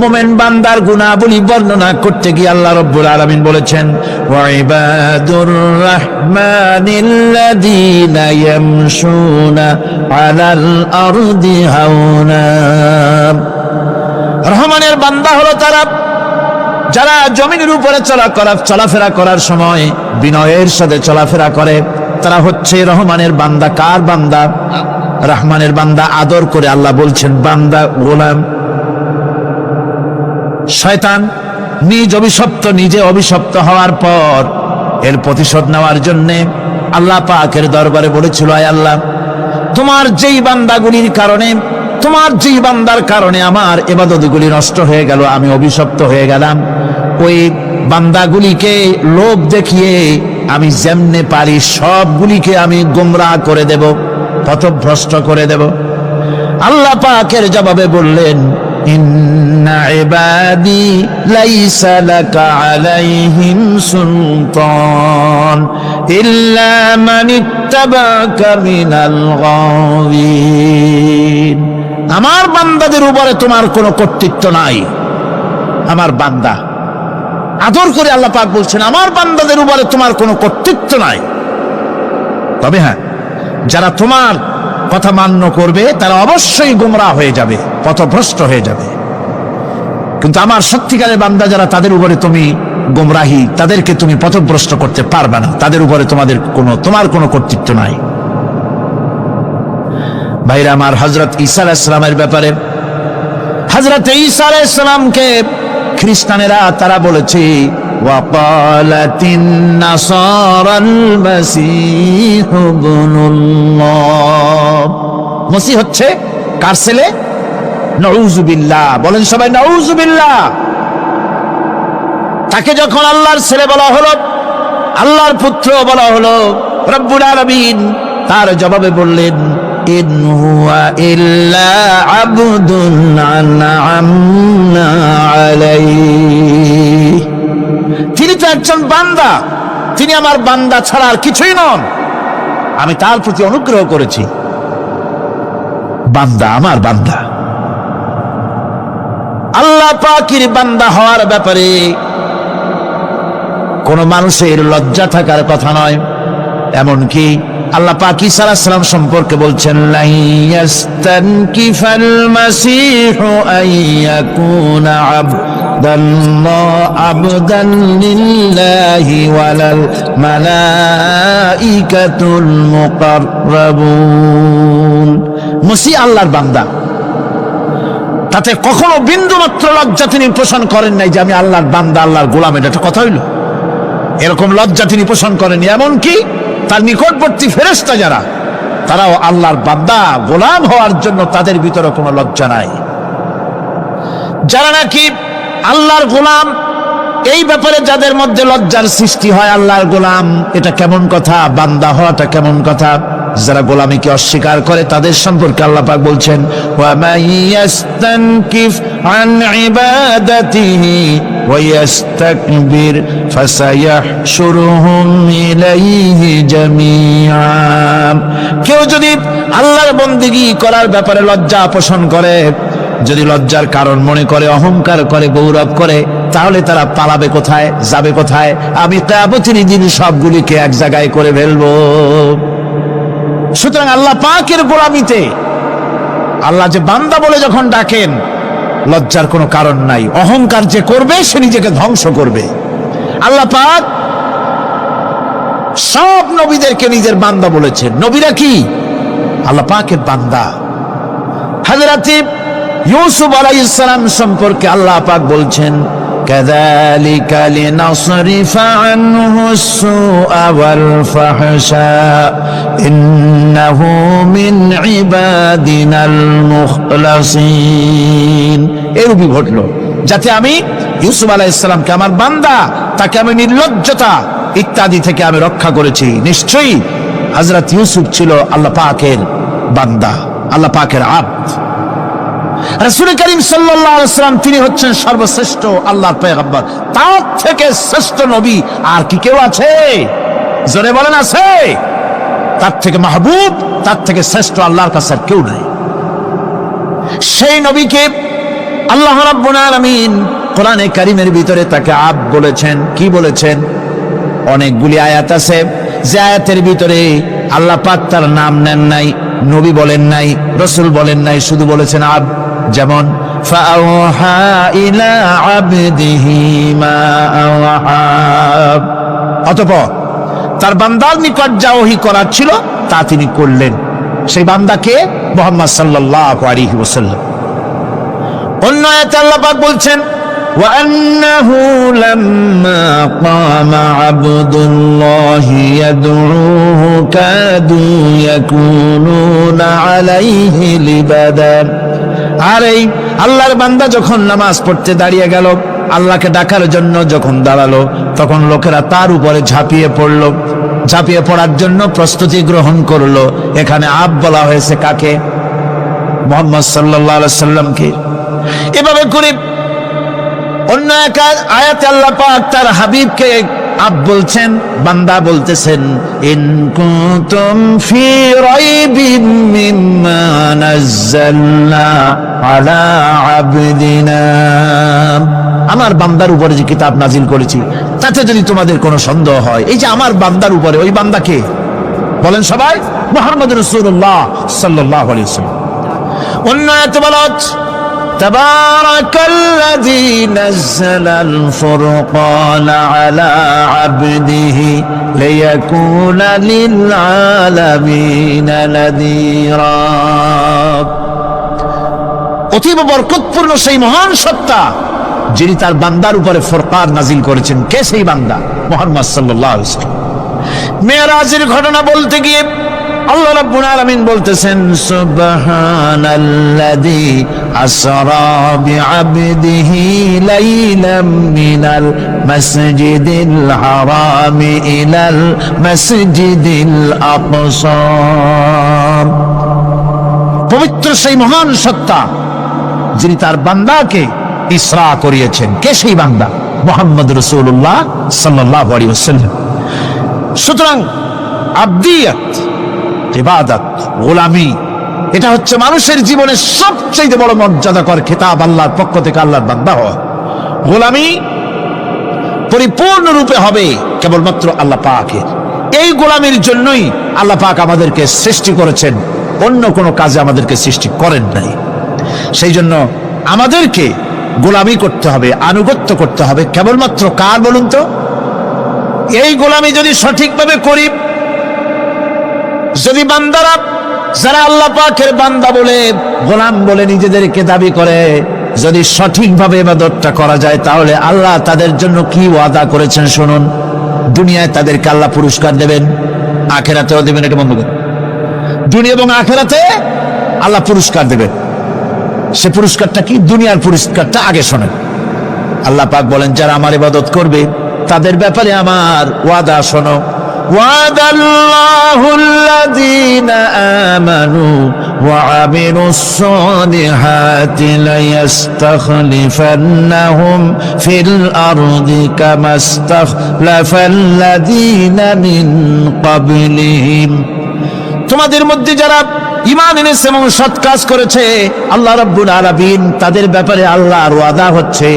মুমিন বান্দার গুনাহগুলি বর্ণনা করতে গিয়ে আল্লাহ রাব্বুল আলামিন বলেছেন ওয়া ইবাদুর রাহমানিল্লাযীনা ইয়ামশুনা আলাল আরদি হাওনা। রহমানের বান্দা হলো তারা যারা জমিনের উপরে চলাফেরা করার সময় বিনয়ের সাথে চলাফেরা করে, তারা হচ্ছে রহমানের বান্দা। কার বান্দা? রহমানের বান্দা। আদর করে আল্লাহ বলছেন বান্দা, গোলাম। শয়তান নিজে অভিশপ্ত হওয়ার পর এর প্রতিশোধ নেওয়ার জন্য আল্লাহ পাকের দরবারে বলেছিল, আয় আল্লাহ, তোমার যেই বান্দাগুলির কারণে, তোমার যেই বান্দার কারণে আমার ইবাদতগুলি নষ্ট হয়ে গেল, আমি অভিশপ্ত হয়ে গেলাম, ওই বান্দাগুলিকে লোভ দেখিয়ে আমি যেমনে পারি সবগুলিকে আমি গোমরাহ করে দেব, পথভ্রষ্ট করে দেব। আল্লাহ পাকের জবাবে বললেন, ইন্না ইবাদি লাইসা লাকা আলাইহিম সুলতান ইল্লা মান ইত্তাবাকা মিনাল গাওয়িন। আমার বান্দাদের উপরে তোমার কোনো কর্তৃত্ব নাই। আমার বান্দা, আদর করে আল্লাহ পাক বলছেন, আমার বান্দাদের উপরে তোমার কোনো কর্তৃত্ব নাই। তবে হ্যাঁ, যারা তোমার কথা মান্য করবে তারা অবশ্যই গোমরাহ হয়ে যাবে, পথভ্রষ্ট হয়ে যাবে। কিন্তু আমার সত্যিকারের বান্দা যারা, তাদের উপরে তুমি গোমরাহি, তাদেরকে তুমি পথভ্রষ্ট করতে পারবে না। তাদের উপরে তোমার কোনো কর্তৃত্ব নাই। ভাইরা আমার, হযরত ঈসা আলাইহিস সালামের ব্যাপারে, হযরত ঈসা আলাইহিস সালামকে খ্রিস্টানেরা তারা বলেছে ওয়াকালাতিন নাসারাল মাসীহু ইবনুল্লাহ। মসিহ হচ্ছে কার ছেলে? নাউযুবিল্লাহ। বলেন সবাই নাউযুবিল্লাহ। তাকে যখন আল্লাহর ছেলে বলা হলো, আল্লাহর পুত্র বলা হলো, রব্বুল আলামিন তার জবাবে বললেন, ইন হুয়া ইল্লা আবদুন আনআমনা আলাইহি। তিনি তো একজন বান্দা, তিনি আমার বান্দা ছাড়া আর কিছুই নন। আমি তার প্রতি অনুগ্রহ করেছি। বান্দা, আমার বান্দা। আল্লাহ পাকের বান্দা হওয়ার ব্যাপারে কোন মানুষের লজ্জা থাকার কথা নয়। এমনকি আল্লাহ পাক ঈসা আলাইহিস সালাম সম্পর্কে বলছেন, লা ইয়াস্তানকিফাল মাসীহু আইয়াকুনা আবদান লিল্লাহি ওয়ালাল মালাইকাতুল মুকাররাবুন। মসিহ আল্লাহর বান্দা, তাতে কখনো বিন্দুমাত্র লজ্জা তিনি পোষণ করেন নাই যে আমি আল্লাহর বান্দা, আল্লাহর গোলাম। এটা একটা কথা হইল? এরকম লজ্জা তিনি পোষণ করেন। এমনকি তার নিকটবর্তী ফেরেশতা যারা, তারাও আল্লাহর বান্দা, গোলাম হওয়ার জন্য তাদের ভিতরে কোনো লজ্জা নাই। যারা নাকি আল্লাহর গোলাম, এই ব্যাপারে যাদের মধ্যে লজ্জার সৃষ্টি হয়, আল্লাহর গোলাম এটা কেমন কথা, বান্দা হওয়াটা কেমন কথা, যারা গোলামীকে অস্বীকার করে তাদের সম্পর্কে আল্লাহ পাক বলছেন, ওয়া মাইয়াস্তানকিফ আন ইবাদাতিহি ওয়া ইস্তাকবির ফাসায়াহশুরুহুম ইলাইহি জামিআ। কেউ যদি আল্লাহর বন্দেগী করার ব্যাপারে লজ্জা পোষণ করে, যদি লজ্জার কারণ মনে করে, অহংকার করে, গৌরব করে, তাহলে তারা পালাবে কোথায়, যাবে কোথায়? আমি কিয়ামতের দিন সবগুলিকে এক জায়গায় করে ফেলবো। সুতরাং আল্লাহ পাকের গোলামিতে আল্লাহ যে বান্দা বলে যখন ডাকেন, লজ্জার কোনো কারণ নাই। অহংকার যে করবে সে নিজেকে ধ্বংস করবে। আল্লাহ পাক সব নবীদেরকে নিজের বান্দা বলেছেন। নবীরা কি? আল্লাহ পাকের বান্দা। হযরত ইউসুফ আলাইহিস সালাম সম্পর্কে আল্লাহ পাক বলছেন, কাযালিকা লিনাসরিফা আনহু আস-সুআ ওয়াল ফাহশা ইন্নাহু মিন ইবাদিনাল মুখলাসিন। এরূপই ঘটল যাতে আমি ইউসুফ আলাইহিস সালামকে, আমার বান্দা, তাকে আমি নির্লজ্জতা ইত্যাদি থেকে আমি রক্ষা করেছি। নিশ্চয়ই হযরত ইউসুফ ছিল আল্লাহ পাকের বান্দা, আল্লাহ পাকের আব্দ। রাসূল করিম সাল্লাল্লাহু আলাইহি ওয়াসাল্লাম তিনি হচ্ছেন সর্বশ্রেষ্ঠ আল্লাহর পয়গম্বর। তার থেকে শ্রেষ্ঠ নবী আর কি কেউ আছে? জোরে বলেন, আছে? তার থেকে মাহবুব, তার থেকে শ্রেষ্ঠ আল্লাহর কাছে আর কেউ নাই। সেই নবীকে আল্লাহ রাব্বুল আলামিন কোরআনে কারীমের ভিতরে তাকে আব বলেছেন। কি বলেছেন? অনেকগুলি আয়াত আছে যে আয়াতের ভিতরে আল্লাহ পাক তার নাম নেন নাই, নবী বলেন নাই, রাসূল বলেন নাই, শুধু বলেছেন আব। যেমন ফাআওহা ইলা আবদিহি মা আওহা, অতঃপর তার বান্দার নিকট যা ওহী করার ছিল তা তিনি করলেন। সেই বান্দাকে মুহাম্মদ সাল্লাল্লাহু আলাইহি ওয়াসাল্লাম। অন্য আয়াতে আল্লাহ পাক বলছেন وأنه لما قام عبد الله يدعوه كادوا يكونون عليه لبدا। আর এই আল্লাহর বান্দা যখন নামাজ পড়তে দাঁড়িয়ে গেল, আল্লাহকে ডাকার জন্য যখন দাঁড়ালো, তখন লোকেরা তার উপরে ঝাঁপিয়ে পড়ল, ঝাঁপিয়ে পড়ার জন্য প্রস্তুতি গ্রহণ করলো। এখানে আব বলা হয়েছে কাকে? মুহাম্মদ সাল্লাল্লাহু আলাইহি সাল্লামকে। এভাবে করে অন্য এক আয়াতে আল্লাহ পাক তার হাবিবকে আব বলছেন, বান্দা বলতেছেন ইন কুনতুম ফি রাইবিন মিম্মা নাযালনা আলা আবদিনা, আমার বান্দার উপরে যে কিতাব নাজিল করেছি তাতে যদি তোমাদের কোনো সন্দেহ হয়। এই যে আমার বান্দার উপরে, ওই বান্দা কে বলেন সবাই? মুহাম্মদ রাসূলুল্লাহ সাল্লাল্লাহু আলাইহি ওয়াসাল্লাম। অন্য আয়াতে বলা হচ্ছে تبارك الذي نزل الفرقان على عبده ليكون للعالمين نذيرا। অতীব বরকতপূর্ণ সেই মহান সত্তা যিনি তার বান্দার উপরে ফুরকান নাজিল করেছেন। কে সেই বান্দা? মুহাম্মদ সাল্লাল্লাহু আলাইহি ওয়াসাল্লাম। মেরাজের ঘটনা বলতে গিয়ে আল্লাহ রাব্বুল আলামিন বলতেছেন সুবহানাল্লাযী আসরা বিআবদিহি লাইলাম মিনাল মাসজিদিল হারামি ইলাল মাসজিদিল আকসা। পবিত্র সেই মহান সত্তা যিনি তার বান্দাকে ইসরা করিয়েছেন। কে সেই বান্দা? মুহাম্মদ রাসূলুল্লাহ সাল্লাল্লাহু আলাইহি ওয়াসাল্লাম। সুতরাং আবদিয়াত, ইবাদত, গোলামি, এটা হচ্ছে মানুষের জীবনের সবচেয়ে বড় মর্যাদাকর খেতাব আল্লাহর পক্ষ থেকে আল্লাহর বান্দা হওয়া। গোলামি পরিপূর্ণরূপে হবে কেবলমাত্র আল্লাহ পাকের। এই গোলামির জন্যই আল্লাহ পাক আমাদেরকে সৃষ্টি করেছেন, অন্য কোনো কাজে আমাদেরকে সৃষ্টি করেন নাই। সেই জন্য আমাদেরকে গোলামি করতে হবে, আনুগত্য করতে হবে কেবলমাত্র কার বলুন তো? এই গোলামি যদি সঠিকভাবে করি, যদি বান্দারা যারা আল্লাহ পাকের বান্দা বলে, গোলাম বলে নিজেদেরকে দাবি করে, যদি সঠিকভাবে ইবাদতটা করা যায়, তাহলে আল্লাহ তাদের জন্য কি ওয়াদা করেছেন শুনুন। দুনিয়ায় তাদেরকে আল্লাহ পুরস্কার দেবেন, আখিরাতেও দেবেন। এটা বন্ধ করুন। দুনিয়া এবং আখিরাতে আল্লাহ পুরস্কার দেবেন। সে পুরস্কারটা কি? দুনিয়ার পুরস্কারটা আগে শোনেন। আল্লাহ পাক বলেন যারা আমার ইবাদত করবে তাদের ব্যাপারে আমার ওয়াদা শোনো। ওয়াদাল্লাহু আল্লাযীনা আমানু ওয়া আমিলুস সালিহাতি লায়াস্তাখলিফান্নাহুম ফিল আরদি কামাস্তাখলাফাল্লাযীনা মিন ক্বাবলিহিম। তোমাদের মধ্যে যারা ঈমান এনেছে এবং সৎ কাজ করেছে, আল্লাহ রাব্বুল আলামিন তাদের ব্যাপারে আল্লাহর ওয়াদা হচ্ছে,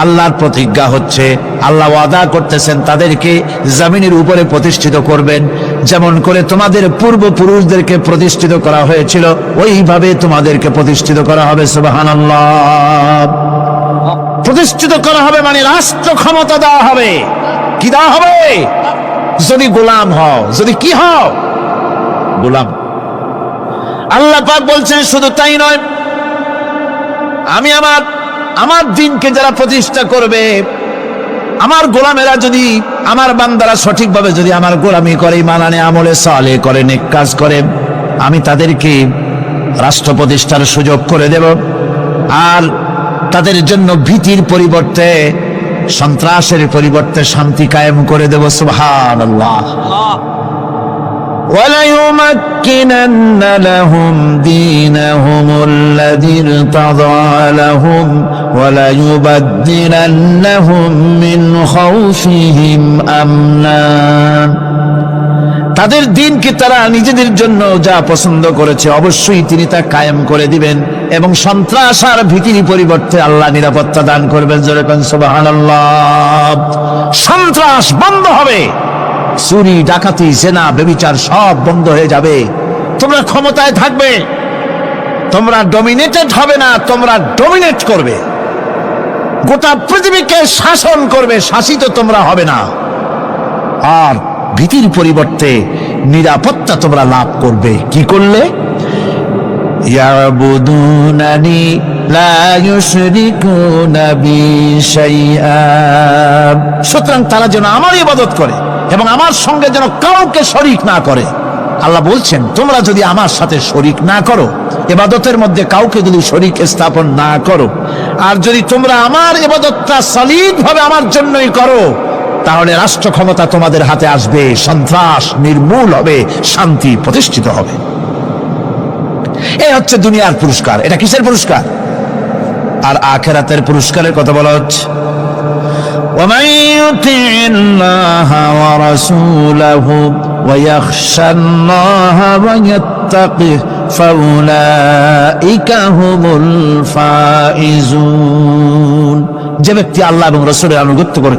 আল্লাহর প্রতিজ্ঞা হচ্ছে, আল্লাহ ওয়াদা করতেছেন তাদেরকে জমিনের উপরে প্রতিষ্ঠিত করবেন। যেমন করে তোমাদের পূর্বপুরুষদেরকে প্রতিষ্ঠিত করা হয়েছিল, ওইভাবে তোমাদেরকে প্রতিষ্ঠিত করা হবে। সুবহানাল্লাহ। প্রতিষ্ঠিত করা হবে মানে রাষ্ট্র ক্ষমতা দেওয়া হবে। কি দেওয়া হবে? যদি গোলাম হও। যদি কি হও? গোলাম। আল্লাহ পাক বলছেন শুধু তাই নয়, আমি আমার দিনকে যারা প্রতিষ্ঠা করবে, আমার গোলামেরা যদি, আমার বান্দারা সঠিকভাবে যদি আমার গোলামি করে, মানানে আমলে সালেহ করে, নেক কাজ করে, আমি তাদেরকে রাষ্ট্র প্রতিষ্ঠার সুযোগ করে দেব। আর তাদের জন্য ভীতির পরিবর্তে, সন্ত্রাসের পরিবর্তে শান্তি কায়েম করে দেব। সুবহানাল্লাহ। وَلَيُمَكِّنَنَّ لَهُمْ دِينَهُمُ الَّذِي ارْتَضَىٰ لَهُمْ وَلَيُبَدِّلَنَّهُمْ مِنْ خَوْفِهِمْ أَمْنًا। তাদের দিনকে তারা নিজেদের জন্য যা পছন্দ করেছে অবশ্যই তিনি তা কায়েম করে দিবেন এবং সন্ত্রাস আর ভীতির পরিবর্তে আল্লাহ নিরাপত্তা দান করবেন। জোরে কোন সুবহানাল্লাহ। সন্ত্রাস বন্ধ হবে, চুরি ডাকাতি জেনা ব্যভিচার সব বন্ধ হয়ে যাবে। তোমরা ক্ষমতায় থাকবে, তোমরা ডমিনেটেড হবে না, তোমরা ডমিনেট করবে, গোটা পৃথিবীকে শাসন করবে, শাসিত তোমরা হবে না। আর ভীতির পরিবর্তে নিরাপত্তা তোমরা লাভ করবে। কি করলে? ইয়াবুদুনানি লা ইউশরিকুনা বি শাইআ। সুতরাং তারা যেন আমার ইবাদত করে এবং আমার সঙ্গে যেন কাউকে শরীক না করে। আল্লাহ বলছেন তোমরা যদি আমার সাথে শরীক না করো, ইবাদতের মধ্যে কাউকে যদি শরীক স্থাপন না করো, আর যদি তোমরা আমার ইবাদতটা সলিড ভাবে আমার জন্যই করো, তাহলে রাষ্ট্র ক্ষমতা তোমাদের হাতে আসবে, সন্ত্রাস নির্মূল হবে, শান্তি প্রতিষ্ঠিত হবে। এই হচ্ছে দুনিয়ার পুরস্কার। এটা কিসের পুরস্কার? আর আখিরাতের পুরস্কারের কথা বলা হচ্ছে وَمَن يُطِعِ اللَّهَ وَرَسُولَهُ وَيَخْشَ اللَّهَ وَيَتَّقِهِ فَأُولَئِكَ هُمُ الْفَائِزُونَ। যে ব্যক্তি আল্লাহ এবং রাসূলের আনুগত্য করে